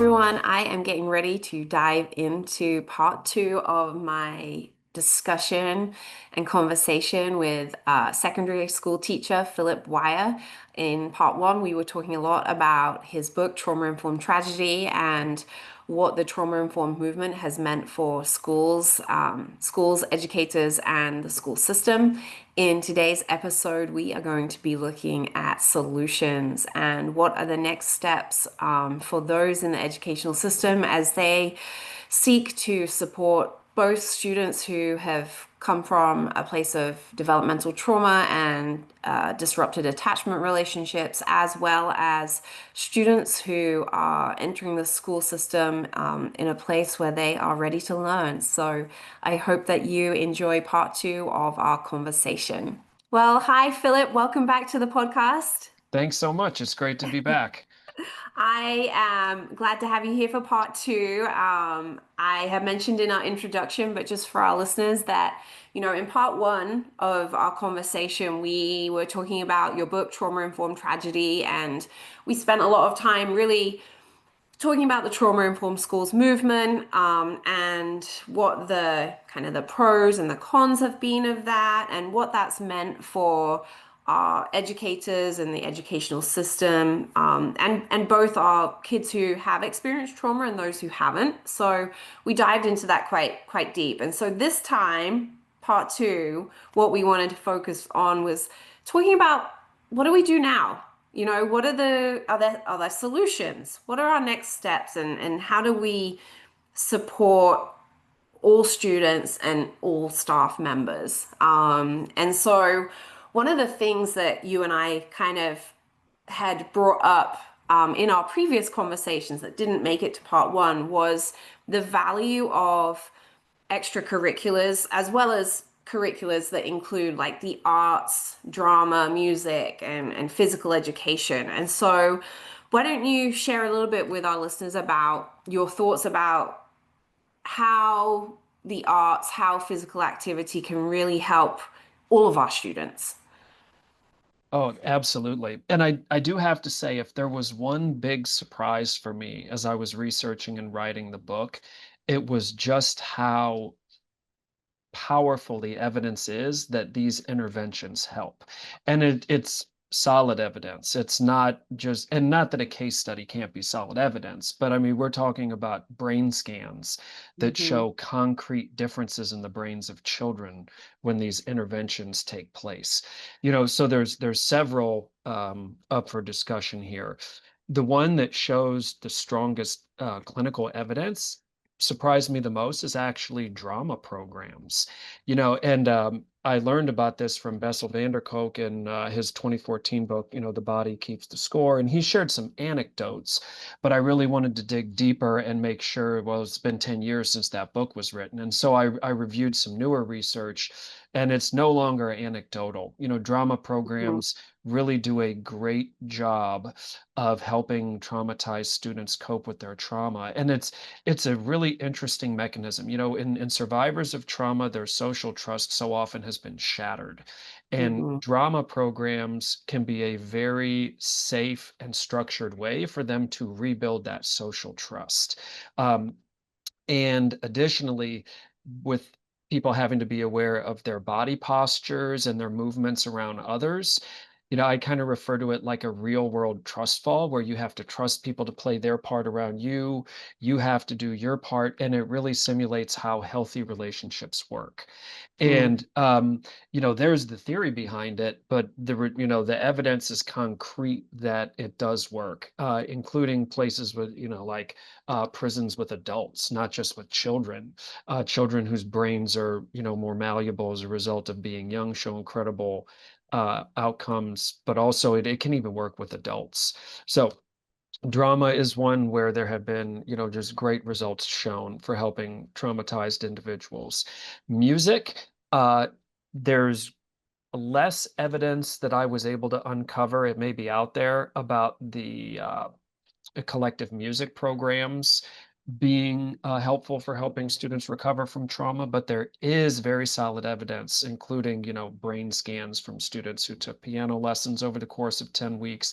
everyone. I am getting ready to dive into part two of my discussion and conversation with secondary school teacher Phillip Wire. In part one, we were talking a lot about his book, Trauma Informed Tragedy, and what the trauma informed movement has meant for schools, educators, and the school system. In today's episode, we are going to be looking at solutions and what are the next steps for those in the educational system as they seek to support both students who have come from a place of developmental trauma and disrupted attachment relationships, as well as students who are entering the school system in a place where they are ready to learn. So I hope that you enjoy part two of our conversation. Well, hi, Philip. Welcome back to the podcast. Thanks so much. It's great to be back. I am glad to have you here for part two. I have mentioned in our introduction, but just for our listeners, that, in part one of our conversation, we were talking about your book, Trauma Informed Tragedy, and we spent a lot of time really talking about the trauma informed schools movement and what the kind of the pros and the cons have been of that and what that's meant for our educators and the educational system and both our kids who have experienced trauma and those who haven't. So we dived into that quite deep. And so this time, part two, what we wanted to focus on was talking about what do we do now. What are are there solutions? What are our next steps and how do we support all students and all staff members? And so one of the things that you and I kind of had brought up in our previous conversations that didn't make it to part one was the value of extracurriculars as well as curriculars that include like the arts, drama, music, and physical education. And so, why don't you share a little bit with our listeners about your thoughts about how the arts, how physical activity can really help all of our students? Oh, absolutely. And I do have to say, if there was one big surprise for me as I was researching and writing the book, it was just how powerful the evidence is that these interventions help. And it's solid evidence. It's not just, and not that a case study can't be solid evidence, but I mean, we're talking about brain scans that Mm-hmm. show concrete differences in the brains of children when these interventions take place. So there's several up for discussion here. The one that shows the strongest clinical evidence surprised me the most is actually drama programs. And I learned about this from Bessel van der Kolk in his 2014 book, The Body Keeps the Score. And he shared some anecdotes, but I really wanted to dig deeper and make sure, well, it's been 10 years since that book was written. And so I reviewed some newer research, and it's no longer anecdotal. Drama Mm-hmm. programs really do a great job of helping traumatized students cope with their trauma. And it's a really interesting mechanism. In survivors of trauma, their social trust so often has been shattered. And Mm-hmm. drama programs can be a very safe and structured way for them to rebuild that social trust. Um, and additionally, with people having to be aware of their body postures and their movements around others, I kind of refer to it like a real world trust fall where you have to trust people to play their part around you. You have to do your part, and it really simulates how healthy relationships work. And there's the theory behind it, but the evidence is concrete that it does work, including places with, like prisons with adults, not just with children. Children whose brains are, more malleable as a result of being young show incredible outcomes, but also it can even work with adults. So drama is one where there have been, just great results shown for helping traumatized individuals. Music, there's less evidence that I was able to uncover. It may be out there about the collective music programs being helpful for helping students recover from trauma, but there is very solid evidence, including, brain scans from students who took piano lessons over the course of 10 weeks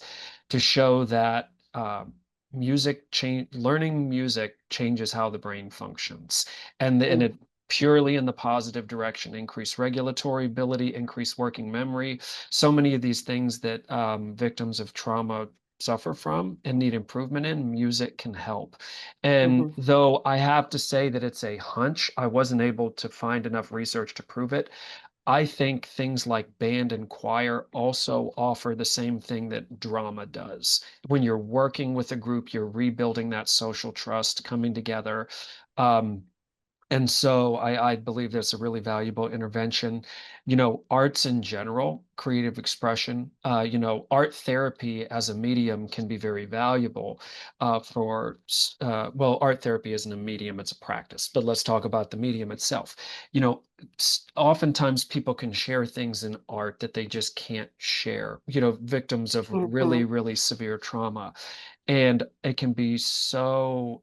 to show that learning music changes how the brain functions, and Mm, it purely in the positive direction, increase regulatory ability, increase working memory. So many of these things that victims of trauma suffer from and need improvement in, music can help. And mhm, though I have to say that it's a hunch, I wasn't able to find enough research to prove it. I think things like band and choir also offer the same thing that drama does. When you're working with a group, you're rebuilding that social trust, coming together. Um, and so I believe that's a really valuable intervention. Arts in general, creative expression, art therapy as a medium can be very valuable well, art therapy isn't a medium, it's a practice, but let's talk about the medium itself. Oftentimes people can share things in art that they just can't share, victims of really, mhm, really severe trauma. And it can be so,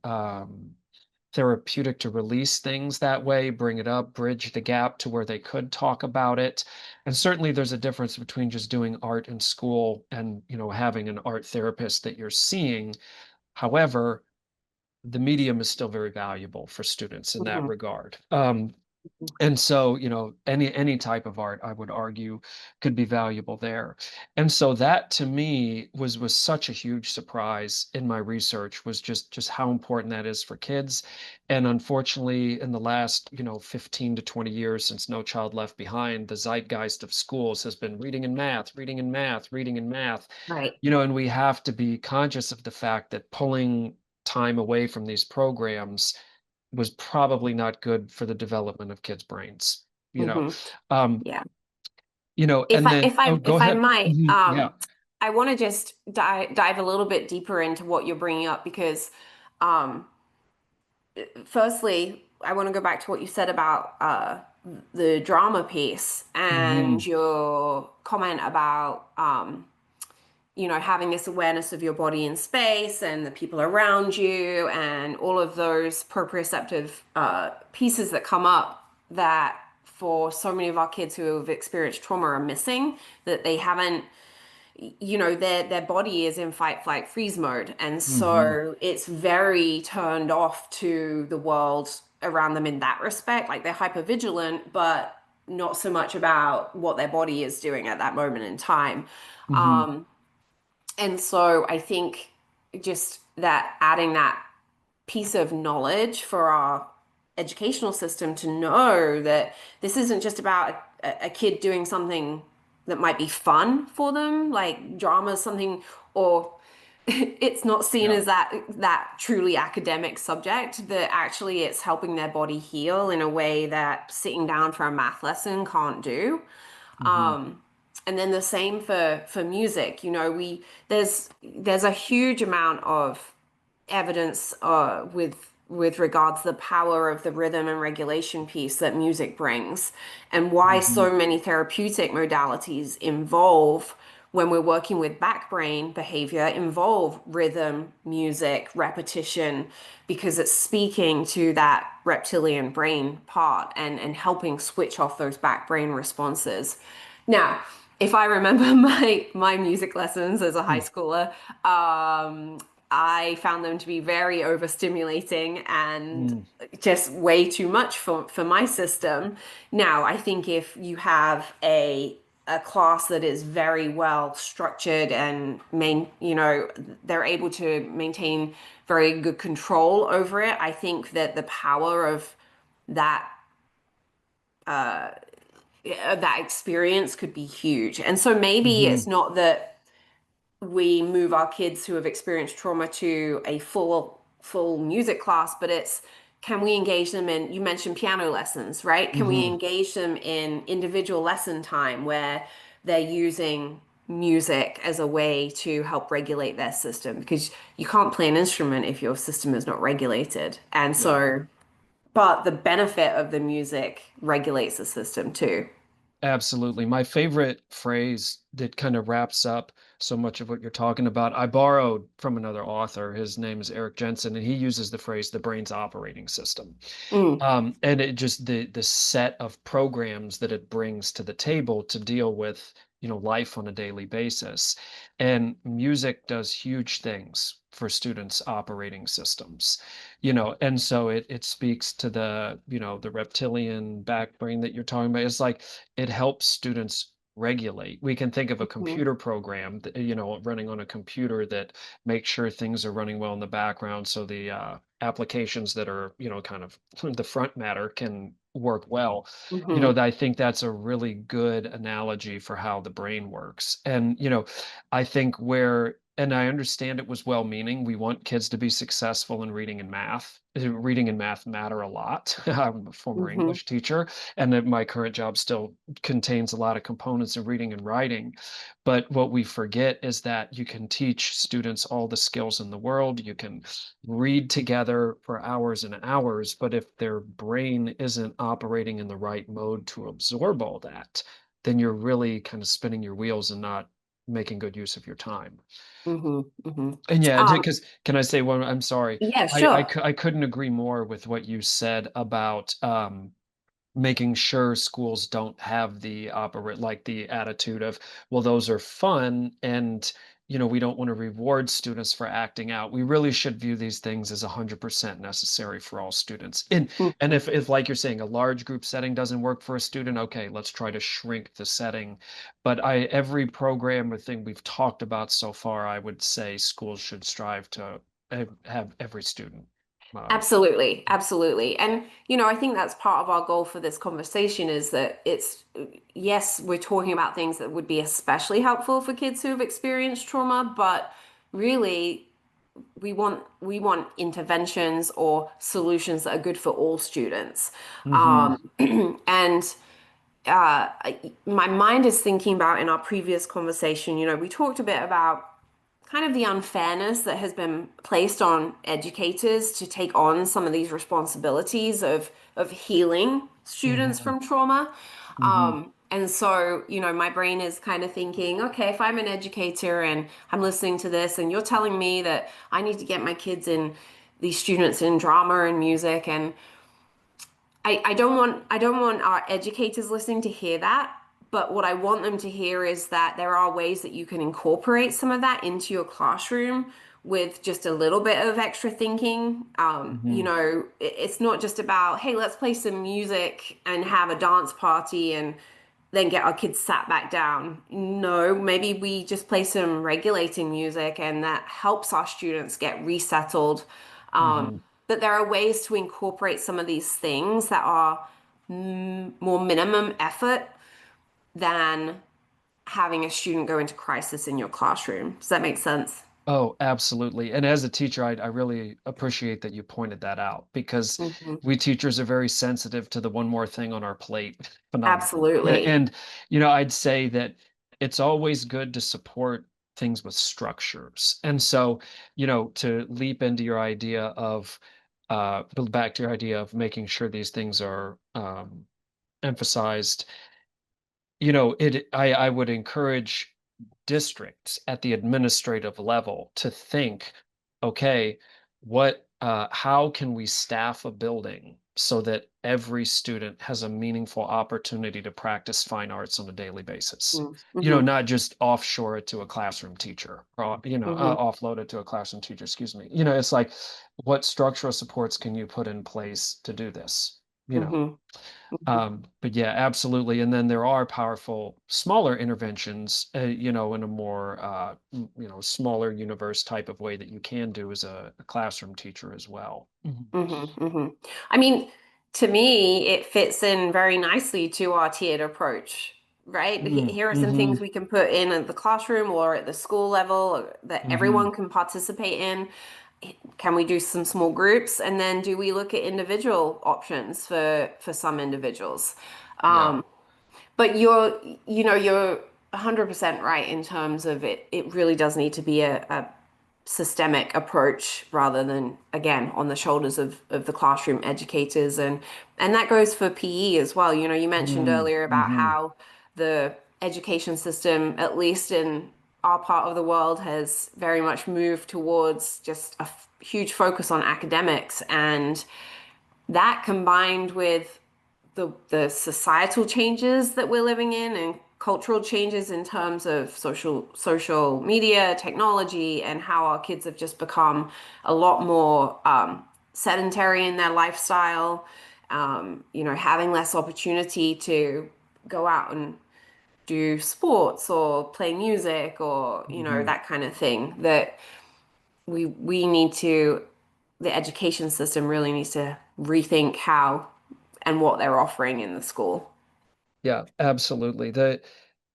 therapeutic to release things that way, bring it up, bridge the gap to where they could talk about it. And certainly there's a difference between just doing art in school and, having an art therapist that you're seeing. However, the medium is still very valuable for students in that mhm, regard. mhm, And so, any type of art, I would argue, could be valuable there. And so that to me was such a huge surprise in my research, was just how important that is for kids. And unfortunately, in the last, 15 to 20 years since No Child Left Behind, the zeitgeist of schools has been reading and math, reading and math, reading and math. right. And we have to be conscious of the fact that pulling time away from these programs was probably not good for the development of kids' brains, you know. Mhm, Um, yeah. and then oh, go If I ahead. might, Yeah. I want to just dive a little bit deeper into what you're bringing up because, um, firstly, I want to go back to what you said about the drama piece and Hmm. your comment about having this awareness of your body in space and the people around you and all of those proprioceptive pieces that come up that for so many of our kids who have experienced trauma are missing, that they haven't, their body is in fight, flight, freeze mode. And Hmm. so it's very turned off to the world around them in that respect. Like they're hyper vigilant, but not so much about what their body is doing at that moment in time. Hmm. Um, and so I think just that adding that piece of knowledge for our educational system to know that this isn't just about a kid doing something that might be fun for them, like drama is something, or it's not seen Yeah. as that truly academic subject, that actually it's helping their body heal in a way that sitting down for a math lesson can't do. Hmm. And then the same for music. There's a huge amount of evidence with regards to the power of the rhythm and regulation piece that music brings, and why Hmm. so many therapeutic modalities involve, when we're working with back brain behavior, involve rhythm, music, repetition, because it's speaking to that reptilian brain part and helping switch off those back brain responses. Now, if I remember my music lessons as a high schooler, I found them to be very overstimulating and Hmm. just way too much for my system. Now, I think if you have a class that is very well structured and they're able to maintain very good control over it, I think that the power of that that experience could be huge. And so maybe it's Hmm. not that we move our kids who have experienced trauma to a full music class, but it's, can we engage them in, you mentioned piano lessons, right? Can we Hmm. engage them in individual lesson time where they're using music as a way to help regulate their system? Because you can't play an instrument if your system is not regulated. And Yeah. so, but the benefit of the music regulates the system too. Absolutely. My favorite phrase that kind of wraps up so much of what you're talking about, I borrowed from another author. His name is Eric Jensen, and he uses the phrase the brain's operating system. Mm, And it just the set of programs that it brings to the table to deal with, life on a daily basis. And music does huge things for students' operating systems, and so it speaks to the reptilian back brain that you're talking about. It's like it helps students regulate. We can think of a Mhm. computer program that, running on a computer that makes sure things are running well in the background, so the applications that are, kind of the front matter can work well. Mhm. I think that's a really good analogy for how the brain works. And, I think and I understand it was well-meaning. We want kids to be successful in reading and math. Reading and math matter a lot. I'm a former Mhm. English teacher, and that my current job still contains a lot of components of reading and writing. But what we forget is that you can teach students all the skills in the world. You can read together for hours and hours, but if their brain isn't operating in the right mode to absorb all that, then you're really kind of spinning your wheels and not making good use of your time. Mhm. Mhm. And yeah, Um, because can I say one? I'm sorry. yeah, I sure. I couldn't agree more with what you said about making sure schools don't have the attitude of, well, those are fun, and we don't want to reward students for acting out. We really should view these things as 100% necessary for all students. And Mhm. if like you're saying, a large group setting doesn't work for a student, okay, let's try to shrink the setting. But every program or thing we've talked about so far, I would say schools should strive to have every student. uh, Absolutely, absolutely. And, I think that's part of our goal for this conversation is that yes, we're talking about things that would be especially helpful for kids who have experienced trauma, but really we want interventions or solutions that are good for all students. mhm, And my mind is thinking about in our previous conversation, we talked a bit about kind of the unfairness that has been placed on educators to take on some of these responsibilities of healing students mhm, from trauma. mhm. And so, my brain is kind of thinking, okay, if I'm an educator and I'm listening to this and you're telling me that I need to get my kids in these students in drama and music and I don't want our educators listening to hear that, but what I want them to hear is that there are ways that you can incorporate some of that into your classroom with just a little bit of extra thinking. Mhm, It's not just about, hey, let's play some music and have a dance party and then get our kids sat back down. No, maybe we just play some regulating music and that helps our students get resettled. mhm. That there are ways to incorporate some of these things that are more minimum effort than having a student go into crisis in your classroom. Does that make sense? Oh, absolutely. And as a teacher, I really appreciate that you pointed that out, because Hmm. we teachers are very sensitive to the one more thing on our plate phenomenon. Absolutely. And, I'd say that it's always good to support things with structures. And so, to leap into your idea of, build back to your idea of making sure these things are emphasized. I would encourage districts at the administrative level to think, okay, how can we staff a building so that every student has a meaningful opportunity to practice fine arts on a daily basis? Mm-hmm. Not just offshore it to a classroom teacher, or, Hmm. offload it to a classroom teacher, excuse me. It's like, what structural supports can you put in place to do this? You know, Hmm. Hmm. but yeah, absolutely. And then there are powerful, smaller interventions, in a more, smaller universe type of way that you can do as a classroom teacher as well. Mhm. Hmm. Hmm. I mean, to me, it fits in very nicely to our tiered approach, right? Mm, Here are some things mhm, we can put in at the classroom or at the school level that mhm. everyone can participate in. Can we do some small groups? And then do we look at individual options for some individuals? Yeah. But you're 100% right in terms of it. It really does need to be a systemic approach rather than again on the shoulders of the classroom educators and that goes for PE as well. You mentioned Mm, earlier about mhm. how the education system, at least in our part of the world, has very much moved towards just a huge focus on academics and that combined with the societal changes that we're living in and cultural changes in terms of social media, technology, and how our kids have just become a lot more sedentary in their lifestyle, having less opportunity to go out and do sports or play music or, Mhm. that kind of thing, that we need to, the education system really needs to rethink how and what they're offering in the school. Yeah, absolutely.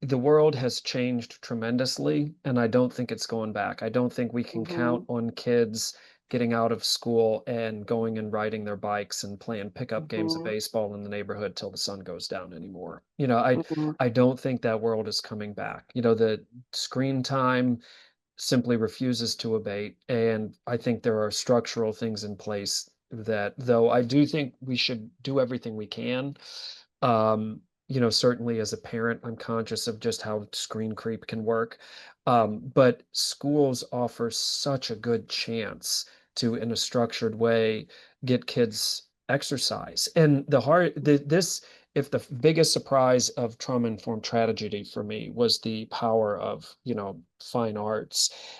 The world has changed tremendously, and I don't think it's going back. I don't think we can count Hmm. on kids getting out of school and going and riding their bikes and playing pickup games of Hmm. baseball in the neighborhood till the sun goes down anymore. I don't think that world is coming back. The screen time simply refuses to abate. And I think there are structural things in place that, though I do think we should do everything we can. Certainly as a parent, I'm conscious of just how screen creep can work. But schools offer such a good chance to, in a structured way, get kids exercise. And if the biggest surprise of trauma-informed tragedy for me was the power of, fine arts.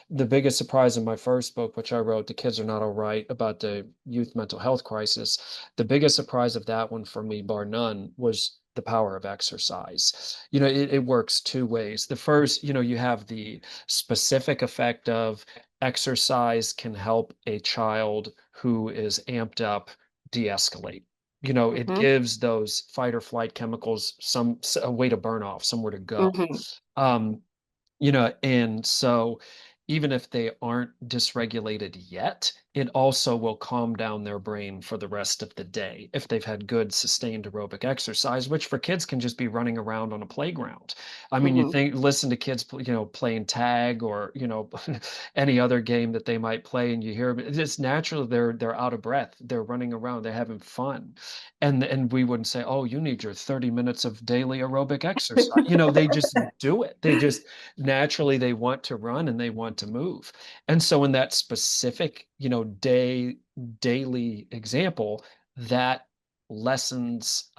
The biggest surprise in my first book, which I wrote, The Kids Are Not All Right, about the youth mental health crisis, the biggest surprise of that one for me, bar none, was the power of exercise. It works two ways. The first, you have the specific effect of exercise can help a child who is amped up de-escalate. It Hmm. gives those fight or flight chemicals a way to burn off, somewhere to go. Hmm. Um, and so even if they aren't dysregulated yet, it also will calm down their brain for the rest of the day if they've had good sustained aerobic exercise, which for kids can just be running around on a playground. I mean, Hmm. listen to kids, playing tag or, any other game that they might play, and you hear them, it's natural. They're out of breath. They're running around. They're having fun. And we wouldn't say, oh, you need your 30 minutes of daily aerobic exercise. They just do it. They just naturally they want to run and they want to move. And so in that specific, daily example, that lessens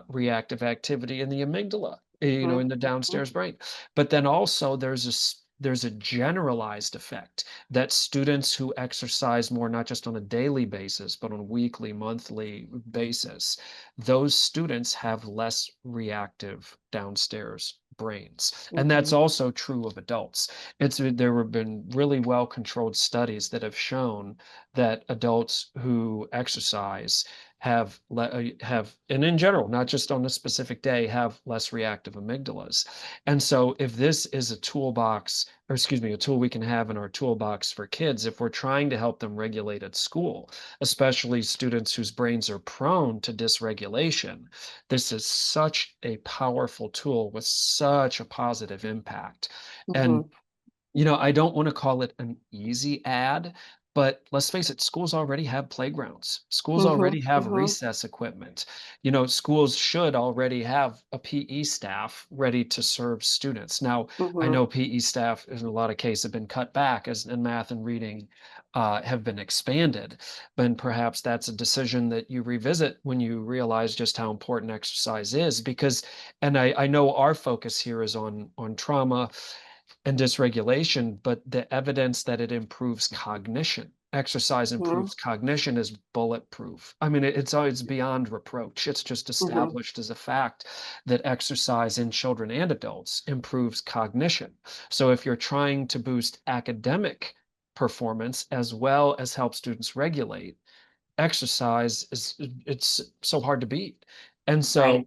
reactive activity in the amygdala, in the downstairs brain. But then also there's a generalized effect that students who exercise more, not just on a daily basis, but on a weekly, monthly basis, those students have less reactive downstairs brains. And that's Hmm. also true of adults. There have been really well controlled studies that have shown that adults who exercise and in general, not just on a specific day, have less reactive amygdalas. And so if this is a toolbox, or excuse me, a tool we can have in our toolbox for kids, if we're trying to help them regulate at school, especially students whose brains are prone to dysregulation, this is such a powerful tool with such a positive impact. And Hmm. I don't want to call it an easy ad, but let's face it, schools already have playgrounds. Schools Hmm. already have Hmm. recess equipment. Schools should already have a PE staff ready to serve students. Now, I Hmm. know PE staff in a lot of cases have been cut back as and math and reading have been expanded, but perhaps that's a decision that you revisit when you realize just how important exercise is. Because, and I know our focus here is on trauma and dysregulation, but the evidence that it improves cognition, exercise Hmm. improves cognition, is bulletproof. I mean, it's beyond reproach. It's just Hmm. established as a fact that exercise in children and adults improves cognition. So if you're trying to boost academic performance as well as help students regulate, exercise is it's so hard to beat. And so, Right.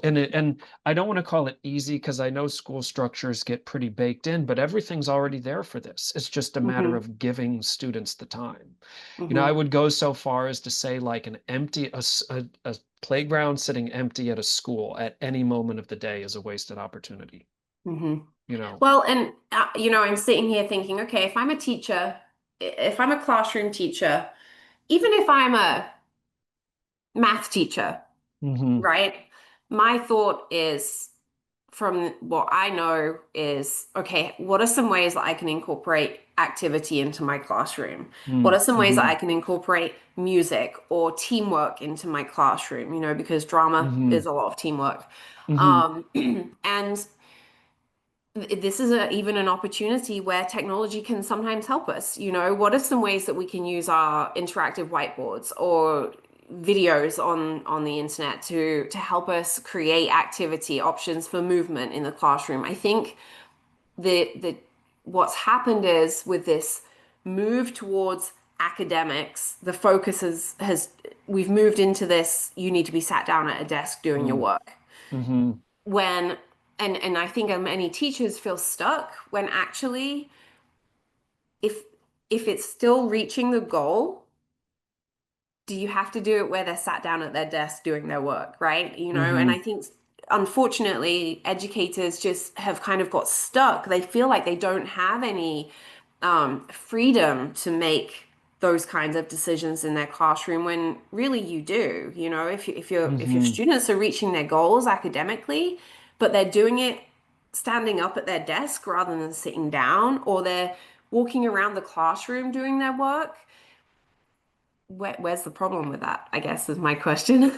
and I don't want to call it easy because I know school structures get pretty baked in, but everything's already there for this. It's just a matter Hmm. of giving students the time. I Hmm. would go so far as to say like a playground sitting empty at a school at any moment of the day is a wasted opportunity, Hmm. you know. Well, and I'm sitting here thinking, okay, if I'm a teacher, if I'm a classroom teacher, even if I'm a math teacher, Hmm. right? My thought is, from what I know, is okay, what are some ways that I can incorporate activity into my classroom? What are some ways that Mm-hmm. I can incorporate music or teamwork into my classroom? Because drama Hmm. is a lot of teamwork. Hmm. And this is even an opportunity where technology can sometimes help us. What are some ways that we can use our interactive whiteboards or videos on the internet to help us create activity options for movement in the classroom? I think the what's happened is with this move towards academics, the focus has we've moved into this, you need to be sat down at a desk doing your work. Mm-hmm. When and I think many teachers feel stuck when actually if if it's still reaching the goal, do you have to do it where they're sat down at their desk doing their work, right? And I Mm-hmm. think unfortunately educators just have kind of got stuck. They feel like they don't have any freedom to make those kinds of decisions in their classroom when really you do. If your Mm-hmm. students are reaching their goals academically, but they're doing it standing up at their desk rather than sitting down, or they're walking around the classroom doing their work, where's the problem with that, I guess is my question.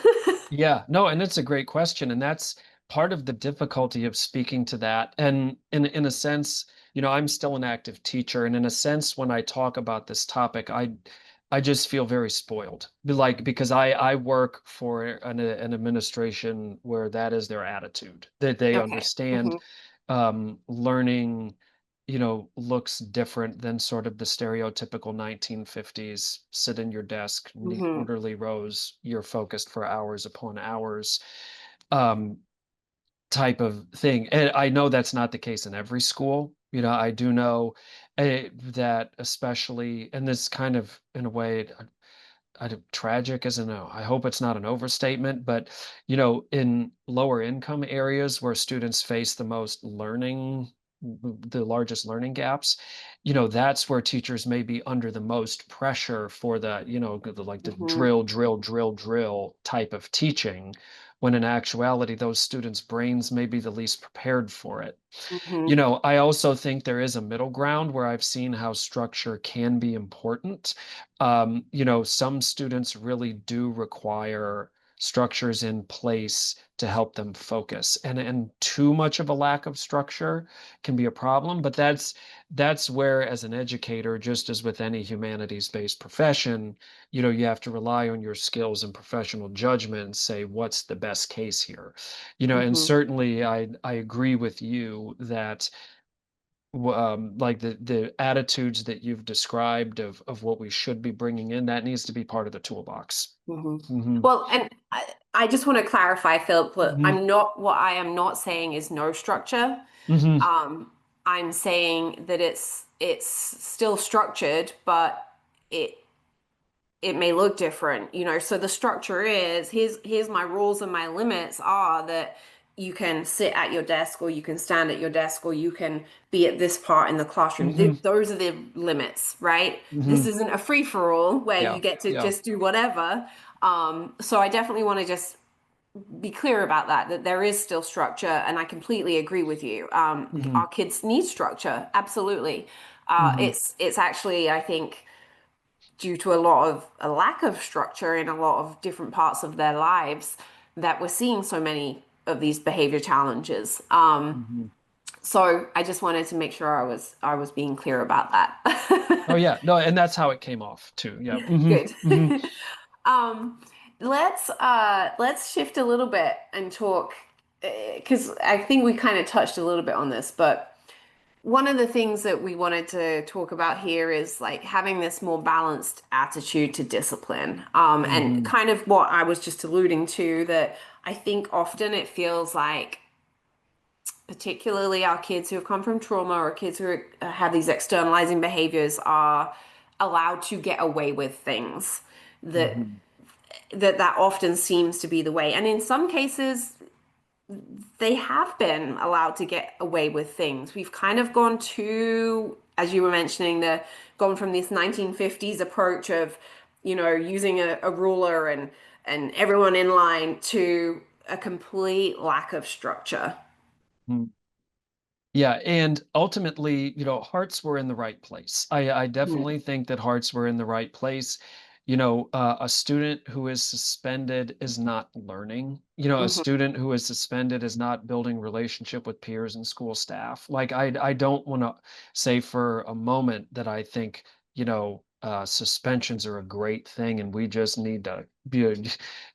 Yeah, no, and it's a great question, and that's part of the difficulty of speaking to that. And in a sense, I'm still an active teacher, and in a sense, when I talk about this topic, I just feel very spoiled. Like because I work for an administration where that is their attitude, that they Okay. understand Hmm. learning, looks different than sort of the stereotypical 1950s sit in your desk, neat Hmm. orderly rows, you're focused for hours upon hours, um, type of thing. And I know that's not the case in every school. I do know that especially, and this kind of in a way, tragic isn't a, I hope it's not an overstatement, but in lower income areas where students face the most the largest learning gaps, that's where teachers may be under the most pressure for the, like the Hmm. drill, drill, drill, drill type of teaching, when in actuality, those students' brains may be the least prepared for it. Hmm. I also think there is a middle ground where I've seen how structure can be important. Some students really do require structures in place to help them focus, and too much of a lack of structure can be a problem. But that's where, as an educator, just as with any humanities-based profession, you have to rely on your skills and professional judgment and say what's the best case here. And Hmm. certainly I agree with you that like the attitudes that you've described of what we should be bringing in, that needs to be part of the toolbox. Hmm. Hmm. Well, and I just want to clarify, Philip, Hmm. what I am not saying is no structure. Hmm. Um, I'm saying that it's still structured, but it it may look different, so the structure is, here's my rules and my limits are that you can sit at your desk or you can stand at your desk or you can be at this part in the classroom. Hmm. Those are the limits, right? This Hmm. isn't a free for all where you Yeah. get to Yeah. just do whatever. So I definitely want to just be clear about that there is still structure, and I completely agree with you. Hmm. Our kids need structure, absolutely. Hmm. It's actually, I think, due to a lack of structure in a lot of different parts of their lives that we're seeing so many of these behavior challenges. Hmm. So I just wanted to make sure I was being clear about that. Oh yeah, no, and that's how it came off too. Yeah. Hmm. Good. Hmm. Um, let's shift a little bit and talk, because I think we kind of touched a little bit on this, but one of the things that we wanted to talk about here is like having this more balanced attitude to discipline. And Hmm. kind of what I was just alluding to, that I think often it feels like, particularly our kids who have come from trauma or kids who have these externalizing behaviors, are allowed to get away with things. That Hmm. that often seems to be the way. And in some cases, they have been allowed to get away with things. We've kind of gone to, as you were mentioning, gone from this 1950s approach of, using a ruler and everyone in line, to a complete lack of structure. Yeah, and ultimately, hearts were in the right place. I Mm. definitely think that hearts were in the right place. a student who is suspended is not learning. A Hmm. student who is suspended is not building relationship with peers and school staff. Like I don't want to say for a moment that I think, suspensions are a great thing and we just need to be,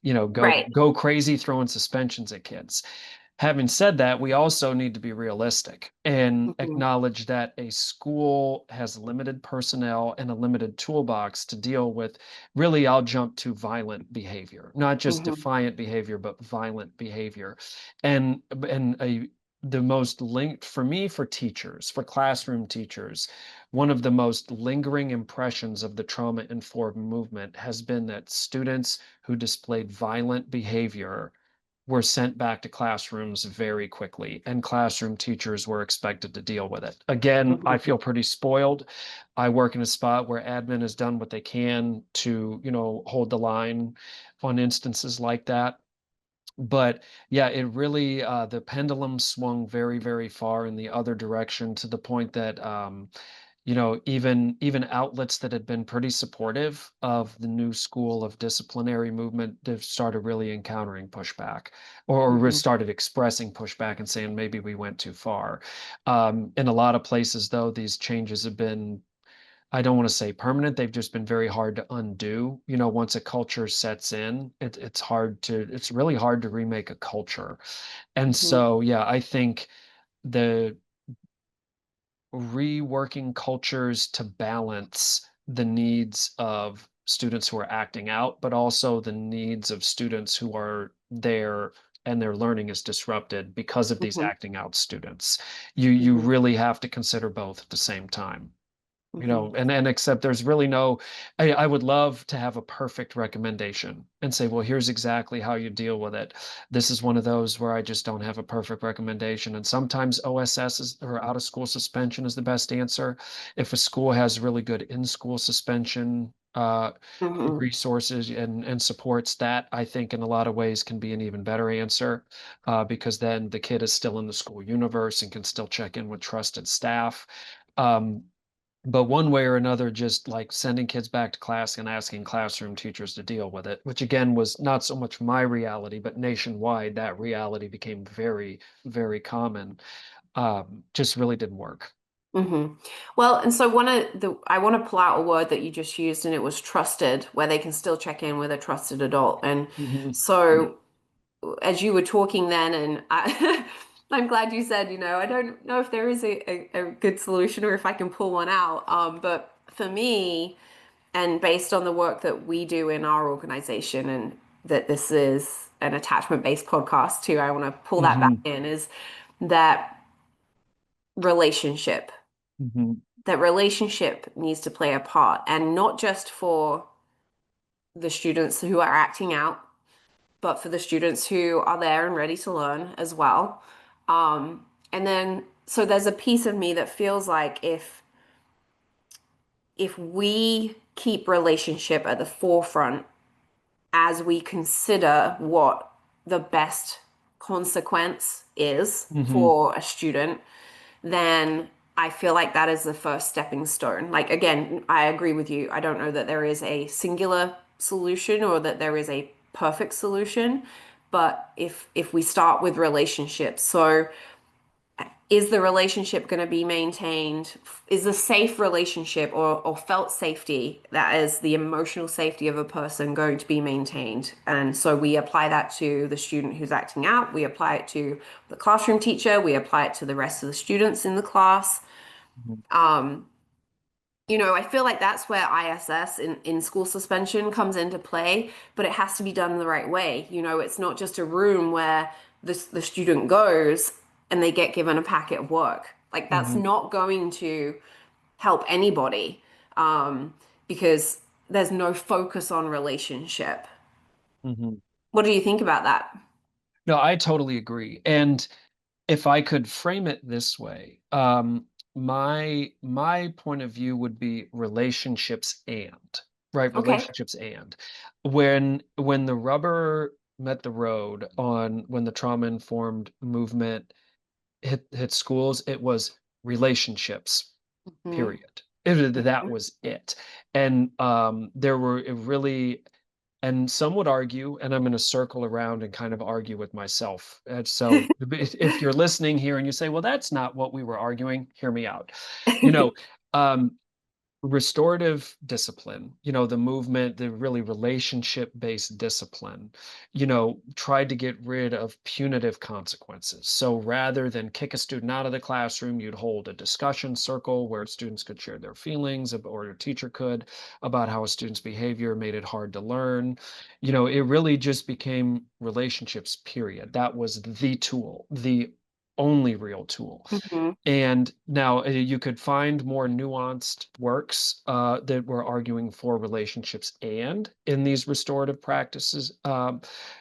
Right. go crazy throwing suspensions at kids. Having said that, we also need to be realistic and Hmm. acknowledge that a school has limited personnel and a limited toolbox to deal with. Really, I'll jump to violent behavior, not just Hmm. defiant behavior, but violent behavior. And the most linked for me, for teachers, for classroom teachers, one of the most lingering impressions of the trauma informed movement has been that students who displayed violent behavior were sent back to classrooms very quickly, and classroom teachers were expected to deal with it. Again, I Hmm. feel pretty spoiled. I work in a spot where admin has done what they can to, hold the line on instances like that. But yeah, it really the pendulum swung very, very far in the other direction, to the point that even outlets that had been pretty supportive of the new school of disciplinary movement, they've started really encountering pushback, or Hmm. started expressing pushback and saying maybe we went too far. In a lot of places, though, these changes have been, I don't want to say permanent. They've just been very hard to undo. Once a culture sets in, it's really hard to remake a culture. And Hmm. so, yeah, I think the reworking cultures to balance the needs of students who are acting out, but also the needs of students who are there and their learning is disrupted because of these Hmm. acting out students. You Hmm. really have to consider both at the same time. Hmm. And except there's really no, I would love to have a perfect recommendation and say, well, here's exactly how you deal with it. This is one of those where I just don't have a perfect recommendation. And sometimes OSS is, or out of school suspension, is the best answer. If a school has really good in-school suspension Hmm. resources and supports, that, I think in a lot of ways can be an even better answer, because then the kid is still in the school universe and can still check in with trusted staff. Um, but one way or another, just like sending kids back to class and asking classroom teachers to deal with it, which again was not so much my reality, but nationwide, that reality became very, very common. Just really didn't work. Hmm. Well, and so I want to pull out a word that you just used, and it was trusted, where they can still check in with a trusted adult. And Mhm. so, as you were talking then, and I'm glad you said, I don't know if there is a good solution or if I can pull one out. But for me, and based on the work that we do in our organization, and that this is an attachment-based podcast too, I want to pull that back Mhm. in, is that relationship. Mhm. That relationship needs to play a part, and not just for the students who are acting out, but for the students who are there and ready to learn as well. And then, so there's a piece of me that feels like if we keep relationship at the forefront as we consider what the best consequence is Mhm. for a student, then I feel like that is the first stepping stone. Like, again, I agree with you. I don't know that there is a singular solution or that there is a perfect solution, but if we start with relationships, so is the relationship going to be maintained? Is the safe relationship or felt safety, that is the emotional safety of a person, going to be maintained? And so we apply that to the student who's acting out, we apply it to the classroom teacher, we apply it to the rest of the students in the class. Mhm. I feel like that's where ISS in school suspension comes into play, but it has to be done the right way. It's not just a room where the student goes and they get given a packet of work. Like, that's Mhm. not going to help anybody, because there's no focus on relationship. Mhm. What do you think about that? No, I totally agree. And if I could frame it this way, my point of view would be relationships and, right? Okay. Relationships and when the rubber met the road on when the trauma informed movement hit schools, it was relationships, Hmm. period. That was it. And there were it really and some would argue, and I'm going to circle around and kind of argue with myself. And so if you're listening here and you say, well, that's not what we were arguing, hear me out. You know, um, restorative discipline, the movement, the really relationship-based discipline, tried to get rid of punitive consequences. So rather than kick a student out of the classroom, you'd hold a discussion circle where students could share their feelings, or a teacher could, about how a student's behavior made it hard to learn. It really just became relationships, period. That was the tool, the only real tool. Mhm, And now you could find more nuanced works that were arguing for relationships and in these restorative practices,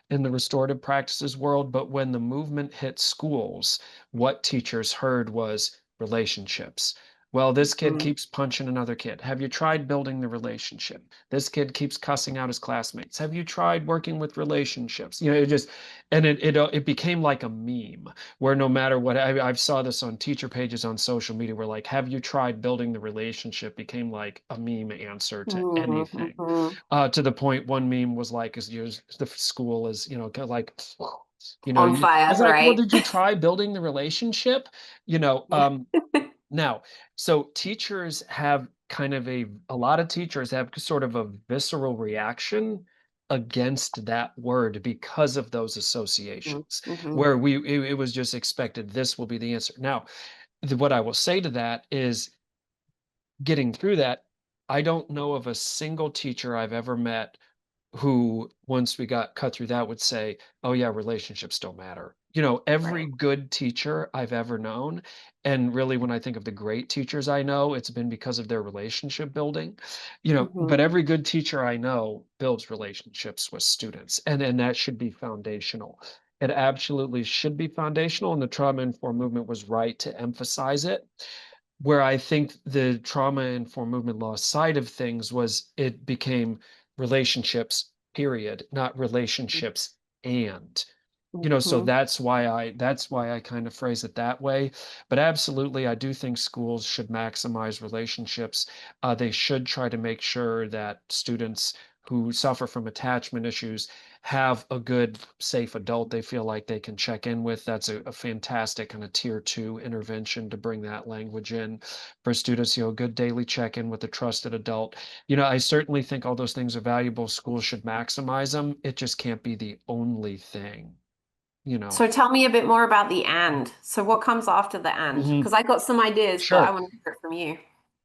in the restorative practices world. But when the movement hit schools, what teachers heard was relationships. Well, this kid mhm, keeps punching another kid. Have you tried building the relationship? This kid keeps cussing out his classmates. Have you tried working with relationships? It just, and it became like a meme where no matter what, I've saw this on teacher pages on social media where like, have you tried building the relationship became like a meme answer to mhm, anything. mhm. To the point one meme was like, the school is, like, On it's fire, like, well, right? did you try building the relationship? You know, Yeah. um, now, so teachers have kind of a lot of teachers have sort of a visceral reaction against that word because of those Mhm, associations, mhm. where it was just expected this will be the answer. Now, what I will say to that is getting through that, I don't know of a single teacher I've ever met who, once we got cut through that, would say, "Oh, yeah, relationships don't matter." Every Right. good teacher I've ever known, and really when I think of the great teachers I know, it's been because of their relationship building. Mhm, But every good teacher I know builds relationships with students, and that should be foundational. It absolutely should be foundational, and the trauma-informed movement was right to emphasize it. Where I think the trauma-informed movement lost sight of things was it became relationships, period, not relationships and. So mhm. that's why I kind of phrase it that way. But absolutely, I do think schools should maximize relationships. They should try to make sure that students who suffer from attachment issues have a good, safe adult they feel like they can check in with. That's a fantastic kind of tier two intervention to bring that language in for students, good daily check in with a trusted adult. I certainly think all those things are valuable. Schools should maximize them. It just can't be the only thing, you know. So tell me a bit more about the and. So what comes after the and? Mhm. Because I got some ideas, but I Sure. want to hear it from you.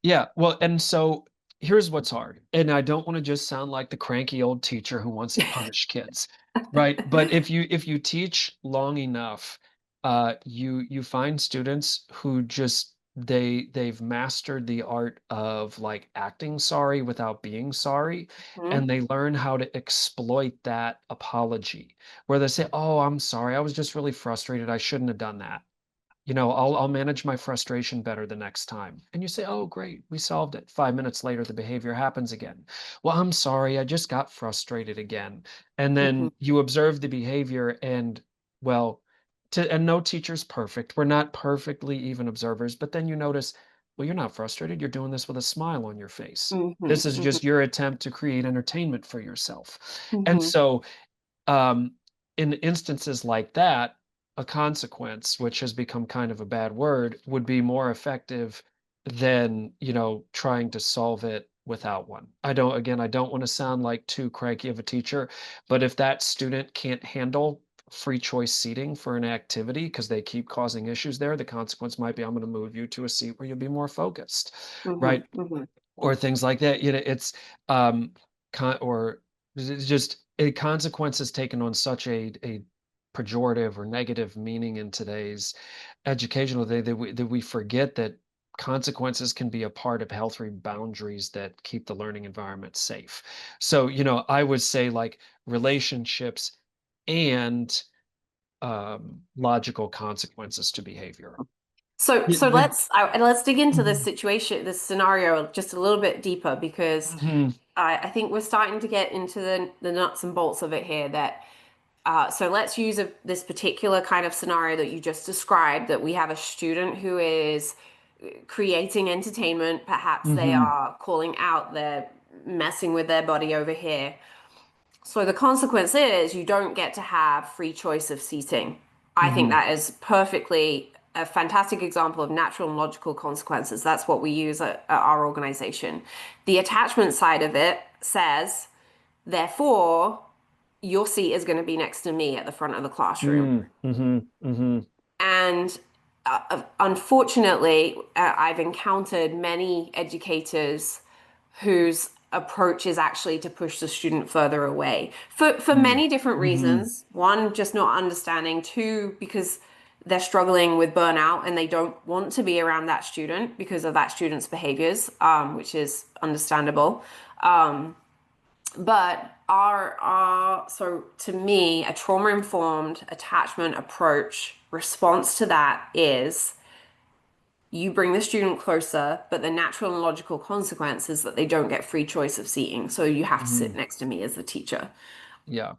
Yeah, well, and so here's what's hard, and I don't want to just sound like the cranky old teacher who wants to punish kids, right? But if you teach long enough, you find students who just they've mastered the art of like acting sorry without being sorry, Mhm, and they learn how to exploit that apology, where they say, "Oh, I'm sorry, I was just really frustrated. I shouldn't have done that." I'll manage my frustration better the next time. And you say, oh, great, we solved it. 5 minutes later, the behavior happens again. Well, I'm sorry, I just got frustrated again. And mhm, then you observe the behavior and, well, and no teacher's perfect. We're not perfectly even observers, but then you notice, well, you're not frustrated. You're doing this with a smile on your face. mhm, This is mhm, just your attempt to create entertainment for yourself. And mhm. so um, in instances like that, a consequence, which has become kind of a bad word, would be more effective than, trying to solve it without one. I don't want to sound like too cranky of a teacher, but if that student can't handle free choice seating for an activity because they keep causing issues there, the consequence might be I'm going to move you to a seat where you'll be more focused, Mhm, right? mhm. Or things like that. It's um or it's just a consequence is taken on such a pejorative or negative meaning in today's educational day that we forget that consequences can be a part of healthy boundaries that keep the learning environment safe. So, I would say like relationships and logical consequences to behavior. So Yeah, let's dig into this mhm, situation, this scenario just a little bit deeper because mhm, I think we're starting to get into the nuts and bolts of it here. So let's use this particular kind of scenario that you just described, that we have a student who is creating entertainment. Perhaps they Mm-hmm. are calling out, they're messing with their body over here. So the consequence is you don't get to have free choice of seating. I think Mm-hmm. that is perfectly a fantastic example of natural and logical consequences. That's what we use at our organization. The attachment side of it says, therefore, your seat is going to be next to me at the front of the classroom. Mm-hmm. Mm-hmm. And unfortunately, I've encountered many educators whose approach is actually to push the student further away for many different Mm-hmm. reasons. One, just not understanding. Two, because they're struggling with burnout and they don't want to be around that student because of that student's behaviors, which is understandable. But our so to me, a trauma-informed attachment approach response to that is you bring the student closer, but the natural and logical consequence is that they don't get free choice of seating. So you have to Mm-hmm. sit next to me as the teacher. Yeah.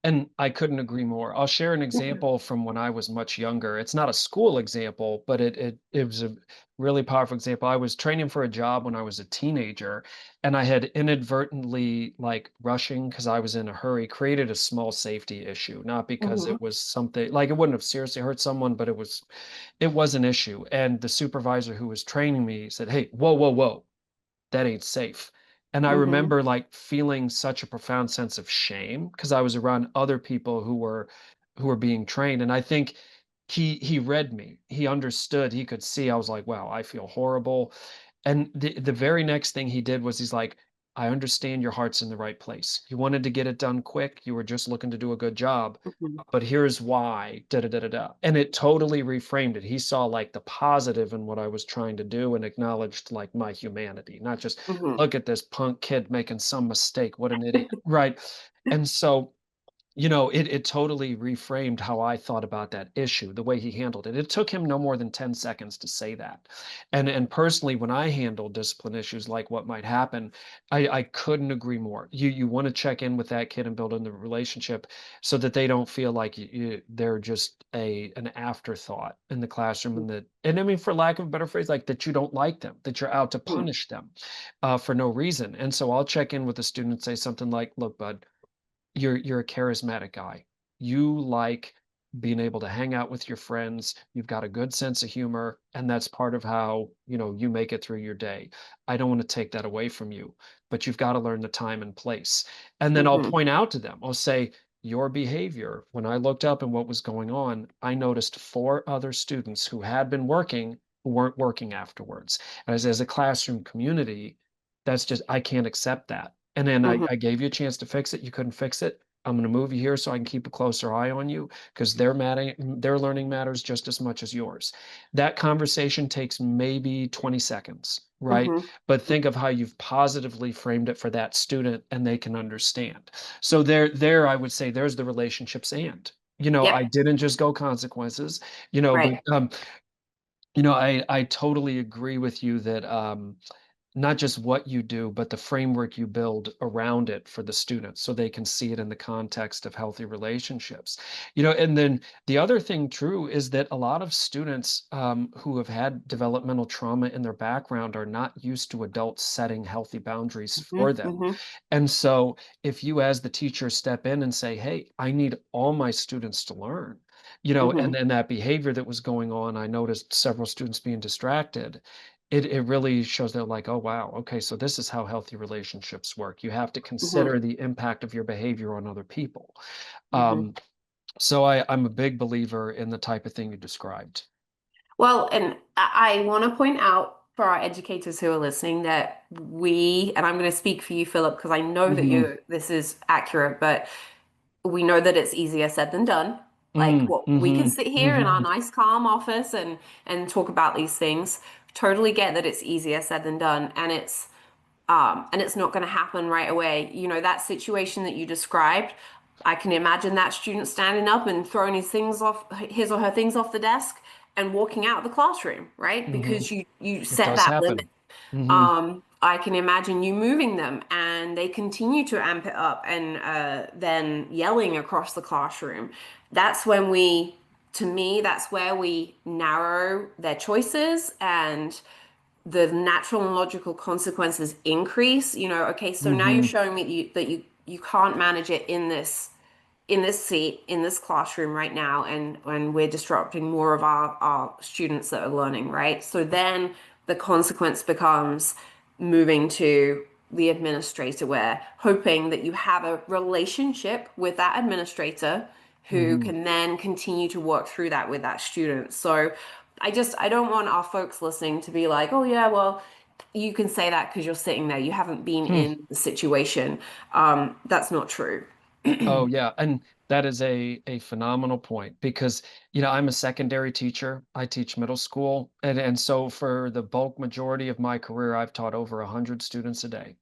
And I couldn't agree more. I'll share an Mhm. example from when I was much younger. It's not a school example, but it was a really powerful example. I was training for a job when I was a teenager, and I had inadvertently, like, rushing because I was in a hurry, created a small safety issue. Not because Mhm. it was something like it wouldn't have seriously hurt someone, but it was an issue. And the supervisor who was training me said, "Hey, whoa, whoa, whoa, that ain't safe." And I Mhm. remember like feeling such a profound sense of shame because I was around other people who were being trained. And I think he read me. He understood. He could see. I was like, wow, I feel horrible. And the very next thing he did was he's like, I understand your heart's in the right place. You wanted to get it done quick. You were just looking to do a good job, Mhm. but here's why, da da da da da. And it totally reframed it. He saw like the positive in what I was trying to do and acknowledged like my humanity, not just Mhm. look at this punk kid making some mistake. What an idiot. Right. And so it totally reframed how I thought about that issue, the way he handled it. It took him no more than 10 seconds to say that. And personally, when I handle discipline issues like what might happen, I couldn't agree more. You want to check in with that kid and build in the relationship so that they don't feel like they're just an afterthought in the classroom, and I mean, for lack of a better phrase, like that you don't like them, that you're out to Mhm. punish them for no reason. And so I'll check in with the student and say something like, look, bud, you're a charismatic guy. You like being able to hang out with your friends. You've got a good sense of humor, and that's part of how, you make it through your day. I don't want to take that away from you, but you've got to learn the time and place. And then I'll Mhm. point out to them. I'll say, your behavior, when I looked up and what was going on, I noticed four other students who had been working who weren't working afterwards. As a classroom community, that's just I can't accept that. And then I Mhm. I gave you a chance to fix it, you couldn't fix it. I'm gonna move you here so I can keep a closer eye on you because their learning matters just as much as yours. That conversation takes maybe 20 seconds, right? Mhm. But think of how you've positively framed it for that student and they can understand. So there I would say there's the relationships and. I Yep. didn't just go consequences, but Right. I totally agree with you that not just what you do, but the framework you build around it for the students so they can see it in the context of healthy relationships. And then the other thing true is that a lot of students who have had developmental trauma in their background are not used to adults setting healthy boundaries for Mhm. them. Mhm. And so if you as the teacher step in and say, hey, I need all my students to learn, and Mhm. then that behavior that was going on, I noticed several students being distracted. It really shows that like, oh wow, okay, so this is how healthy relationships work. You have to Mhm. consider the impact of your behavior on other people. Mhm. Um, so I'm a big believer in the type of thing you described. Well, and I want to point out for our educators who are listening that and I'm going to speak for you, Philip, because I know that Hmm. this is accurate, but we know that it's easier said than done. Like Mm, what we can hmm. sit here in our Hmm. nice, calm office and talk about these things. Totally get that it's easier said than done, and it's not going to happen right away. That situation that you described, I can imagine that student standing up and throwing his or her things off the desk and walking out of the classroom, right? Hmm. Because you It set does that limit. happen. Hmm. I can imagine you moving them and they continue to amp it up and then yelling across the classroom. That's when we to me, that's where we narrow their choices and the natural and logical consequences increase. Okay, so now you're Mhm. showing me that you can't manage it in this seat in this classroom right now, and we're disrupting more of our students that are learning, right? So then the consequence becomes moving to the administrator, where hoping that you have a relationship with that administrator who Mhm. can then continue to work through that with that student. So I don't want our folks listening to be like, oh yeah, well, you can say that because you're sitting there, you haven't been Hmm. in the situation. That's not true. Oh yeah, and that is a phenomenal point because I'm a secondary teacher. I teach middle school, and so for the bulk majority of my career, I've taught over 100 students a day.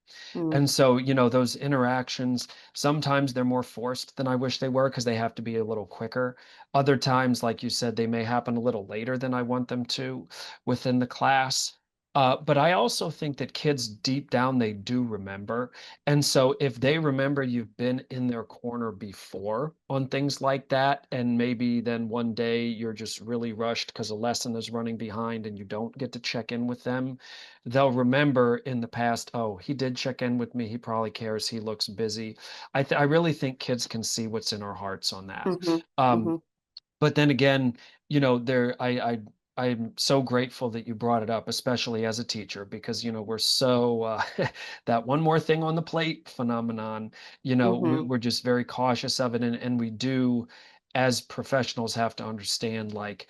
And Mm, so, those interactions, sometimes they're more forced than I wish they were because they have to be a little quicker. Other times, like you said, they may happen a little later than I want them to within the class. But I also think that kids deep down, they do remember. And so if they remember you've been in their corner before on things like that, and maybe then one day you're just really rushed because a lesson is running behind and you don't get to check in with them, they'll remember in the past, oh, he did check in with me. He probably cares. He looks busy. I really think kids can see what's in our hearts on that. mhm, Um, mhm, but then again, I'm so grateful that you brought it up, especially as a teacher, because we're so that one more thing on the plate phenomenon. mhm, We're just very cautious of it, and we do, as professionals, have to understand like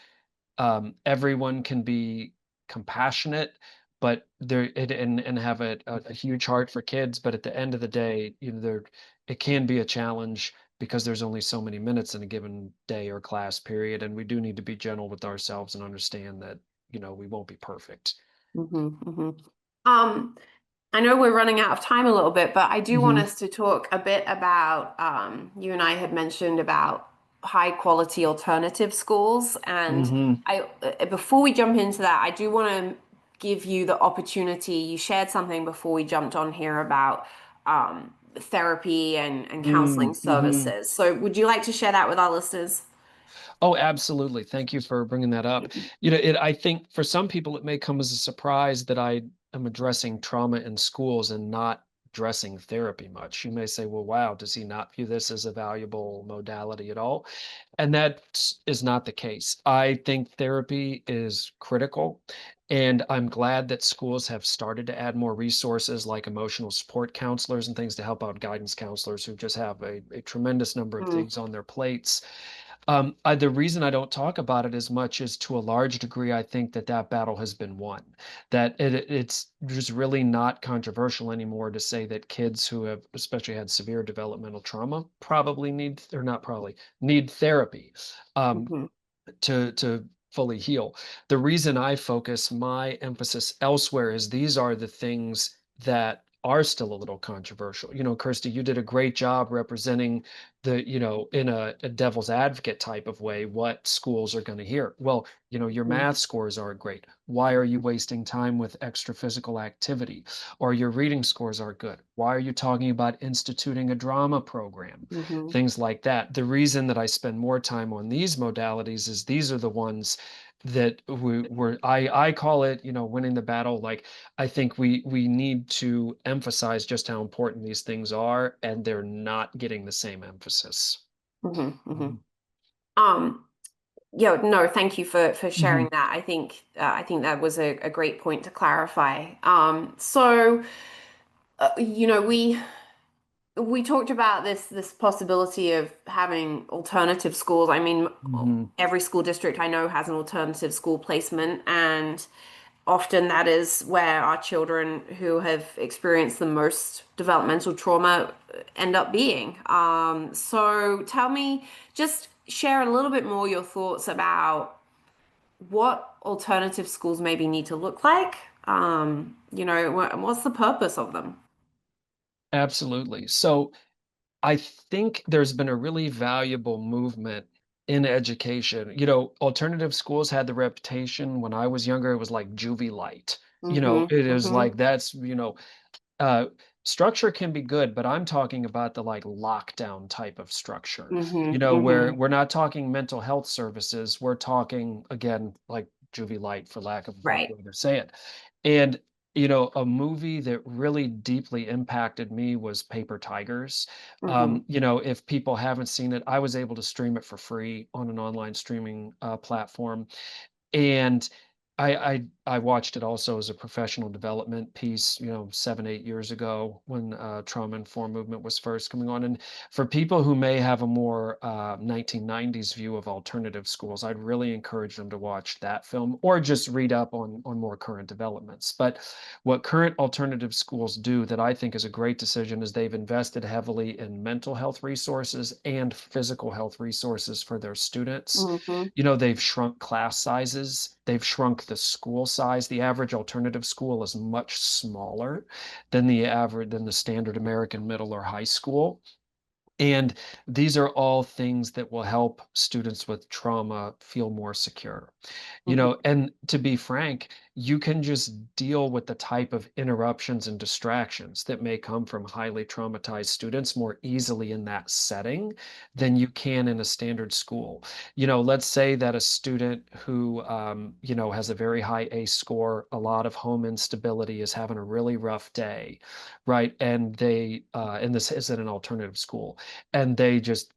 everyone can be compassionate, but and have a huge heart for kids. But at the end of the day, there it can be a challenge because there's only so many minutes in a given day or class period, and we do need to be gentle with ourselves and understand that we won't be perfect. mhm, mhm. Um, I know we're running out of time a little bit, but I do want Hmm. us to talk a bit about, you and I had mentioned about high quality alternative schools. And Hmm. before we jump into that, I do want to give you the opportunity. You shared something before we jumped on here about therapy and counseling Mm-hmm. services. So would you like to share that with our listeners? Oh, absolutely. Thank you for bringing that up. I think for some people it may come as a surprise that I am addressing trauma in schools and not addressing therapy much. You may say, well, wow, does he not view this as a valuable modality at all? And that is not the case. I think therapy is critical. And I'm glad that schools have started to add more resources like emotional support counselors and things to help out guidance counselors who just have a tremendous number of Mm, things on their plates. The reason I don't talk about it as much is to a large degree, I think that that battle has been won. That it's just really not controversial anymore to say that kids who have especially had severe developmental trauma probably need, or not probably, need therapy. Um, mhm, to fully heal. The reason I focus my emphasis elsewhere is these are the things that are still a little controversial. Kirsty, you did a great job representing in a devil's advocate type of way, what schools are going to hear. Well, your mhm, math scores aren't great. Why are you wasting time with extra physical activity? Or your reading scores aren't good. Why are you talking about instituting a drama program? mhm, Things like that. The reason that I spend more time on these modalities is these are the ones that I call it, winning the battle. Like I think we need to emphasize just how important these things are, and they're not getting the same emphasis. mhm, mhm. Mhm. Um, Yeah, no, thank you for sharing Mhm. that. I think that was a great point to clarify. So we talked about this possibility of having alternative schools. I mean, Mhm. every school district I know has an alternative school placement, and often that is where our children who have experienced the most developmental trauma end up being. So tell me, just share a little bit more your thoughts about what alternative schools maybe need to look like. What's the purpose of them? Absolutely. So I think there's been a really valuable movement in education. Alternative schools had the reputation when I was younger, it was like juvie light. Mm-hmm. It is Mm-hmm. like that's, uh, structure can be good, but I'm talking about the like lockdown type of structure, where Hmm. we're not talking mental health services. We're talking again, like juvie light, for lack of a better Right. way to say it. And, a movie that really deeply impacted me was Paper Tigers. Hmm. If people haven't seen it, I was able to stream it for free on an online streaming platform. And I watched it also as a professional development piece, 7, 8 years ago when trauma informed movement was first coming on. And for people who may have a more 1990s view of alternative schools, I'd really encourage them to watch that film or just read up on more current developments. But what current alternative schools do that I think is a great decision is they've invested heavily in mental health resources and physical health resources for their students. Hmm. They've shrunk class sizes, they've shrunk the school size. The average alternative school is much smaller than the standard American middle or high school. And these are all things that will help students with trauma feel more secure. Hmm. And to be frank, you can just deal with the type of interruptions and distractions that may come from highly traumatized students more easily in that setting than you can in a standard school. Let's say that a student who, has a very high ACE score, a lot of home instability, is having a really rough day, right? And this is in an alternative school, and they just,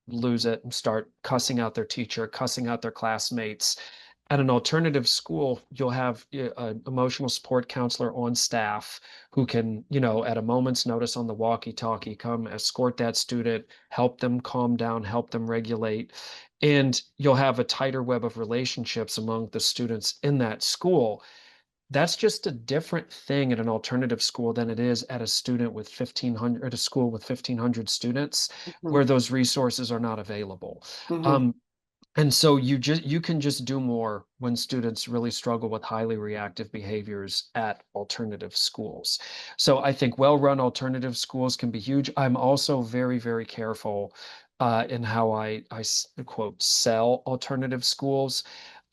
lose it and start cussing out their teacher, cussing out their classmates. At an alternative school, you'll have an emotional support counselor on staff who can, at a moment's notice on the walkie-talkie, come escort that student, help them calm down, help them regulate. And you'll have a tighter web of relationships among the students in that school. That's just a different thing at an alternative school than it is at a student with 1,500, at a school with 1,500 students Hmm. where those resources are not available. Hmm. Um, and so you can just do more when students really struggle with highly reactive behaviors at alternative schools. So I think well-run alternative schools can be huge. I'm also very, very careful in how quote sell alternative schools.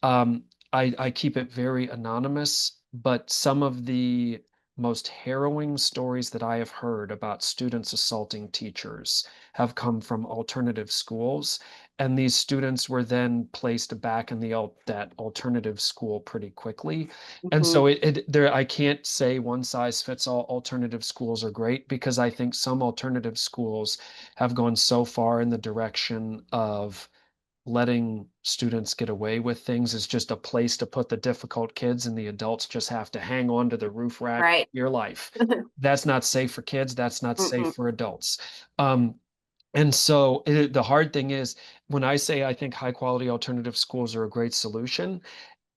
Um, I keep it very anonymous, but some of the most harrowing stories that I have heard about students assaulting teachers have come from alternative schools, and these students were then placed back in that alternative school pretty quickly. And Hmm. so I can't say one size fits all. Alternative schools are great because I think some alternative schools have gone so far in the direction of letting students get away with things is just a place to put the difficult kids, and the adults just have to hang on to the roof rack Right. your life. That's not safe for kids. That's not safe Mm-mm. for adults. Um, and so the hard thing is when I say I think high quality alternative schools are a great solution,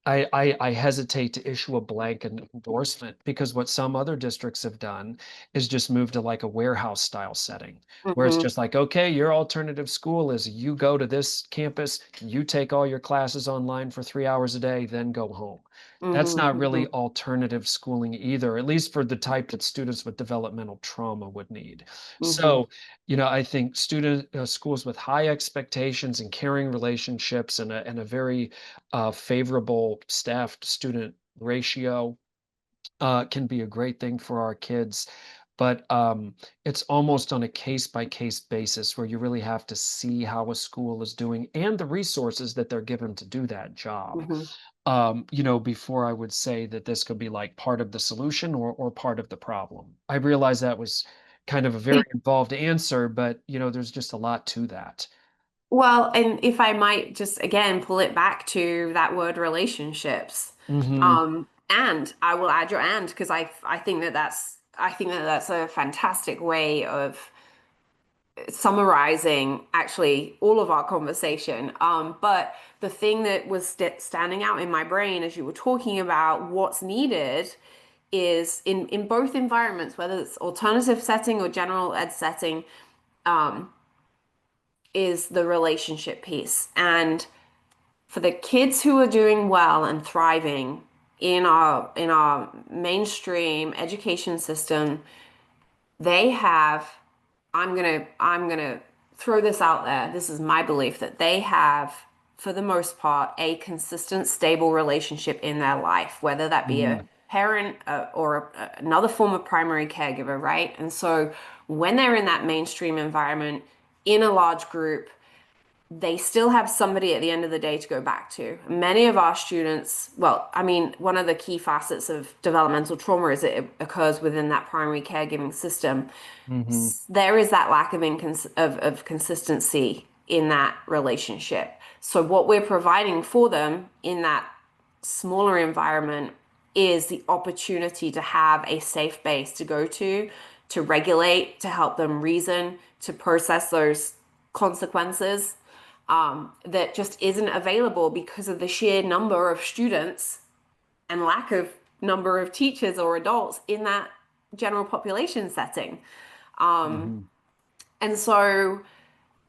I hesitate to issue a blanket endorsement because what some other districts have done is just move to like a warehouse style setting where it's Hmm. just like, okay, your alternative school is you go to this campus, you take all your classes online for 3 hours a day, then go home. That's Hmm. not really Hmm. alternative schooling either, at least for the type that students with developmental trauma would need. Hmm. So, I think schools with high expectations and caring relationships and a very favorable staff to student ratio can be a great thing for our kids. But it's almost on a case by case basis where you really have to see how a school is doing and the resources that they're given to do that job. Hmm. Before I would say that this could be like part of the solution or part of the problem. I realize that was kind of a very involved answer, but there's just a lot to that. Well, and if I might just again pull it back to that word relationships, Hmm. and I will add your and because I think that that's a fantastic way of summarizing actually all of our conversation. But the thing that was standing out in my brain as you were talking about what's needed is in both environments, whether it's alternative setting or general ed setting, is the relationship piece. And for the kids who are doing well and thriving in our mainstream education system, they have, I'm gonna throw this out there. This is my belief that they have, for the most part, a consistent, stable relationship in their life, whether that be a Hmm. parent or another form of primary caregiver, right? And so when they're in that mainstream environment in a large group, they still have somebody at the end of the day to go back to. Many of our students, well, I mean, one of the key facets of developmental trauma is it occurs within that primary caregiving system. Hmm. There is that lack of consistency in that relationship. So what we're providing for them in that smaller environment is the opportunity to have a safe base to go to regulate, to help them reason, to process those consequences that just isn't available because of the sheer number of students and lack of number of teachers or adults in that general population setting. Hmm. And so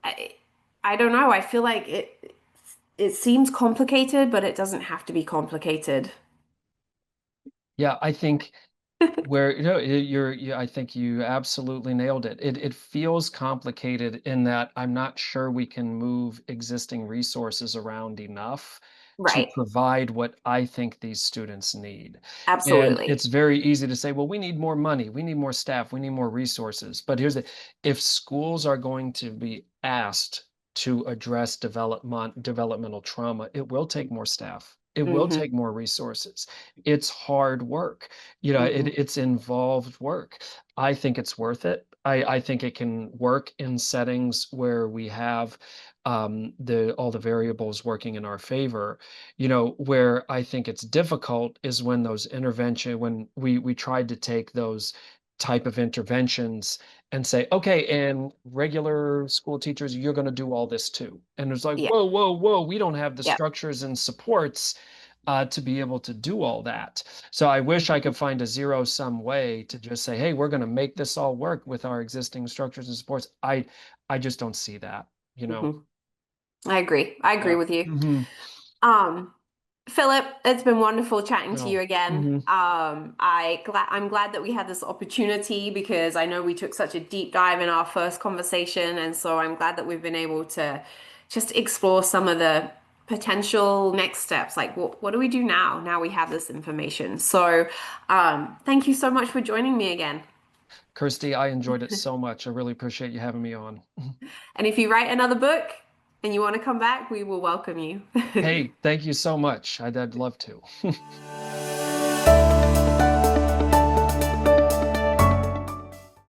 I, I don't know. I feel like it seems complicated, but it doesn't have to be complicated. Yeah, I think where I think you absolutely nailed it. It feels complicated in that I'm not sure we can move existing resources around enough to Right. provide what I think these students need. And Absolutely. it's very easy to say, well, we need more money, we need more staff, we need more resources. But here's the if schools are going to be asked to address developmental trauma, it will take more staff. It will Hmm. take more resources. It's hard work. Hmm. It's involved work. I think it's worth it. I think it can work in settings where we have the all the variables working in our favor. Where I think it's difficult is when when we tried to take those type of interventions and say, okay, and regular school teachers, you're going to do all this too. And it's like, Yeah. whoa, whoa, whoa, we don't have the Yeah. structures and supports to be able to do all that. So I wish I Hmm. could find a zero sum way to just say, hey, we're going to make this all work with our existing structures and supports. I just don't see that, you know. Hmm. I agree. I agree Yeah. with you. Hmm. Um, Philip, it's been wonderful chatting to you No. again. Hmm. I'm glad that we had this opportunity because I know we took such a deep dive in our first conversation, and so I'm glad that we've been able to just explore some of the potential next steps. Like, what do we do now? Now we have this information. So, thank you so much for joining me again. Kirsty, I enjoyed it so much. I really appreciate you having me on. And if you write another book and you want to come back, we will welcome you. Hey, thank you so much. I'd love to.